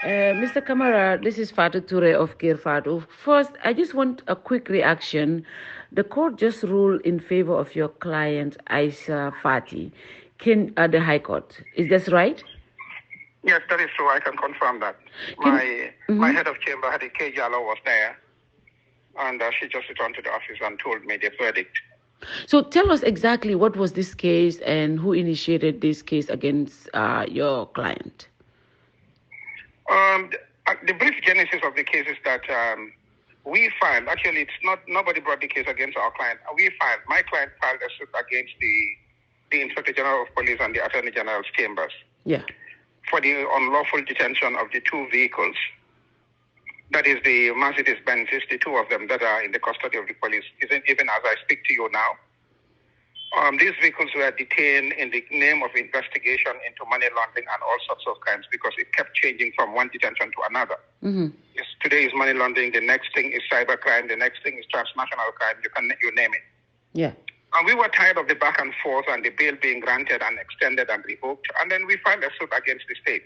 Mr. Kamara, this is Fatu Ture of Kirfatu. First, I just want a quick reaction. The court just ruled in favor of your client, Aisha Fati, at the High Court. Is this right? Yes, that is true. I can confirm that. My head of chamber, Hadi K. Jallo, was there, and she just returned to the office and told me the verdict. So tell us exactly what was this case and who initiated this case against your client. The brief genesis of the case is that we filed, actually it's not, nobody brought the case against our client. My client filed a suit against the Inspector General of Police and the Attorney General's chambers. Yeah. For the unlawful detention of the two vehicles. That is the Mercedes-Benz, the two of them that are in the custody of the police, even as I speak to you now. These vehicles were detained in the name of investigation into money laundering and all sorts of crimes because it kept changing from one detention to another. Mm-hmm. Yes, today is money laundering, the next thing is cybercrime, the next thing is transnational crime, you name it. Yeah. And we were tired of the back and forth and the bail being granted and extended and revoked, and then we filed a suit against the state.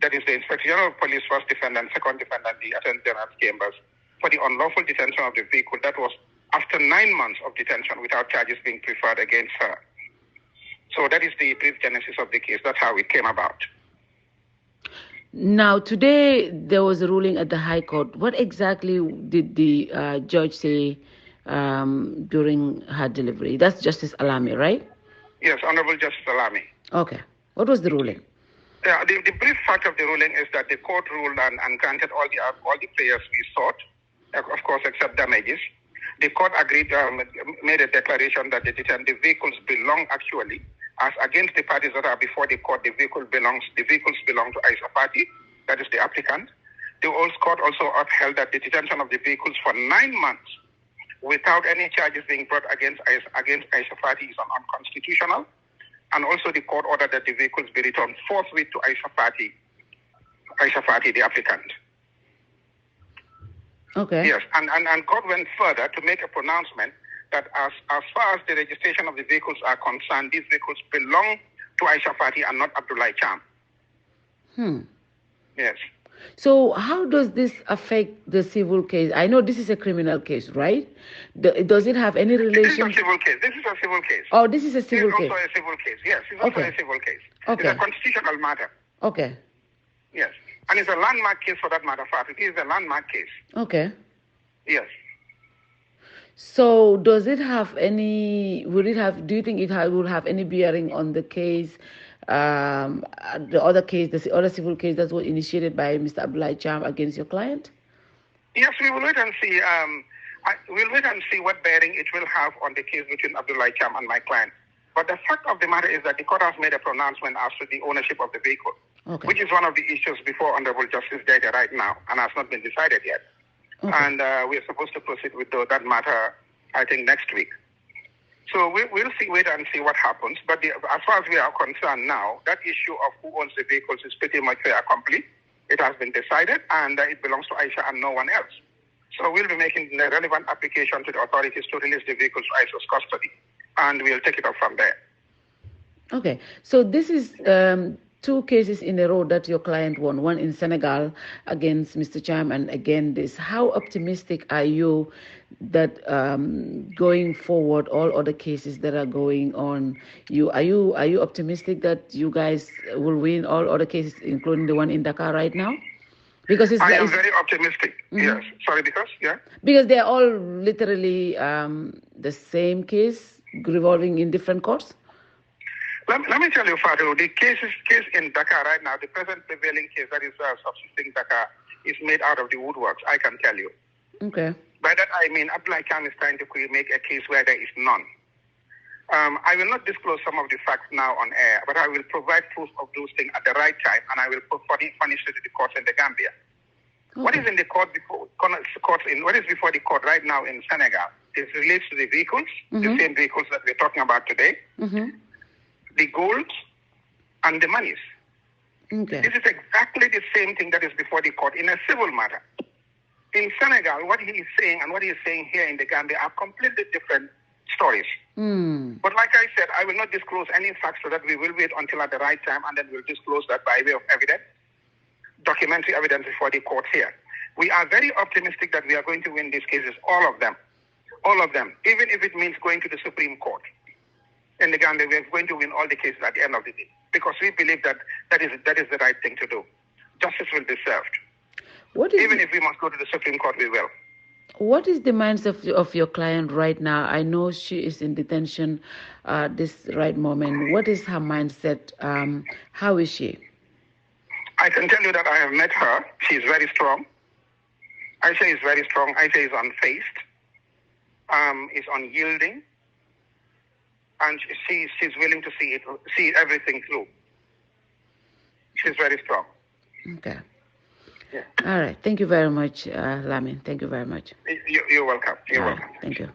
That is the Inspector General of Police, first defendant, second defendant, the Attorney General's chambers, for the unlawful detention of the vehicle. That was after 9 months of detention without charges being preferred against her. So that is the brief genesis of the case. That's how it came about. Now, today there was a ruling at the High Court. What exactly did the judge say during her delivery? That's Justice Alami, right? Yes, Honorable Justice Alami. Okay. What was the ruling? Yeah, the brief fact of the ruling is that the court ruled and granted all the prayers we sought, of course, except damages. The court agreed, made a declaration that the vehicles belong actually, as against the parties that are before the court, the vehicles belong to Aisha Fati, that is the applicant. The old court also upheld that the detention of the vehicles for 9 months without any charges being brought against Aisha Fati is unconstitutional. And also the court ordered that the vehicles be returned forthwith to Aisha Fati, the applicant. Okay. Yes, and court went further to make a pronouncement that as far as the registration of the vehicles are concerned, these vehicles belong to Aisha Fati and not Abdullah Cham. Yes. So how does this affect the civil case? I know this is a criminal case, right? Does it have any relation? This is a civil case. Oh, this is a civil case. This is also a civil case. Yes, it's also a civil case. Okay. It's a constitutional matter. Okay. Yes. And it's a landmark case for that matter, Fati. It is a landmark case. Okay. Yes. So does it have any, do you think it will have any bearing on the case, the other civil case that was initiated by Mr. Abdullah Cham against your client? Yes, we will wait and see. We'll wait and see what bearing it will have on the case between Abdullah Cham and my client. But the fact of the matter is that the court has made a pronouncement as to the ownership of the vehicle, which is one of the issues before Honorable Justice Data right now and has not been decided yet. Okay. And we're supposed to proceed with that matter, I think, next week. So we'll wait and see what happens. But as far as we are concerned now, that issue of who owns the vehicles is pretty much complete. It has been decided, and it belongs to Aisha and no one else. So we'll be making the relevant application to the authorities to release the vehicles to Aisha's custody, and we'll take it up from there. Okay. So this is 2 cases in a row that your client won, one in Senegal against Mr. Cham and again this. How optimistic are you that going forward, all other cases that are going on, are you optimistic that you guys will win all other cases, including the one in Dakar right now? Because I am very optimistic. Mm-hmm. Yes. Sorry, because? Yeah. Because they're all literally the same case revolving in different courts? Let me tell you, Fadu, the case in Dakar right now, the present prevailing case that is subsisting Dakar is made out of the woodworks, I can tell you. Okay. By that I mean Abdullah Khan is trying to make a case where there is none. I will not disclose some of the facts now on air, but I will provide proof of those things at the right time, and I will furnish it to the courts in the Gambia. Okay. What is in the court what is before the court right now in Senegal? It relates to the vehicles, the same vehicles that we're talking about today. The gold and the monies. Okay. This is exactly the same thing that is before the court in a civil matter. In Senegal, what he is saying and what he is saying here in the Gambia are completely different stories. But like I said, I will not disclose any facts so that we will wait until at the right time and then we'll disclose that by way of evidence. documentary evidence before the courts here. We are very optimistic that we are going to win these cases, all of them, even if it means going to the Supreme Court. In the Gambia, we are going to win all the cases at the end of the day because we believe that that is the right thing to do. Justice will be served. Even if we must go to the Supreme Court, we will. What is the mindset of your client right now? I know she is in detention this right moment. What is her mindset? How is she? I can tell you that I have met her. She is very strong. Aisha is very strong. Aisha is unfazed, is unyielding, and she's willing to see everything through. She's very strong. Okay. Yeah. All right. Thank you very much, Lamin. Thank you very much. You're welcome. You're welcome. Thank you.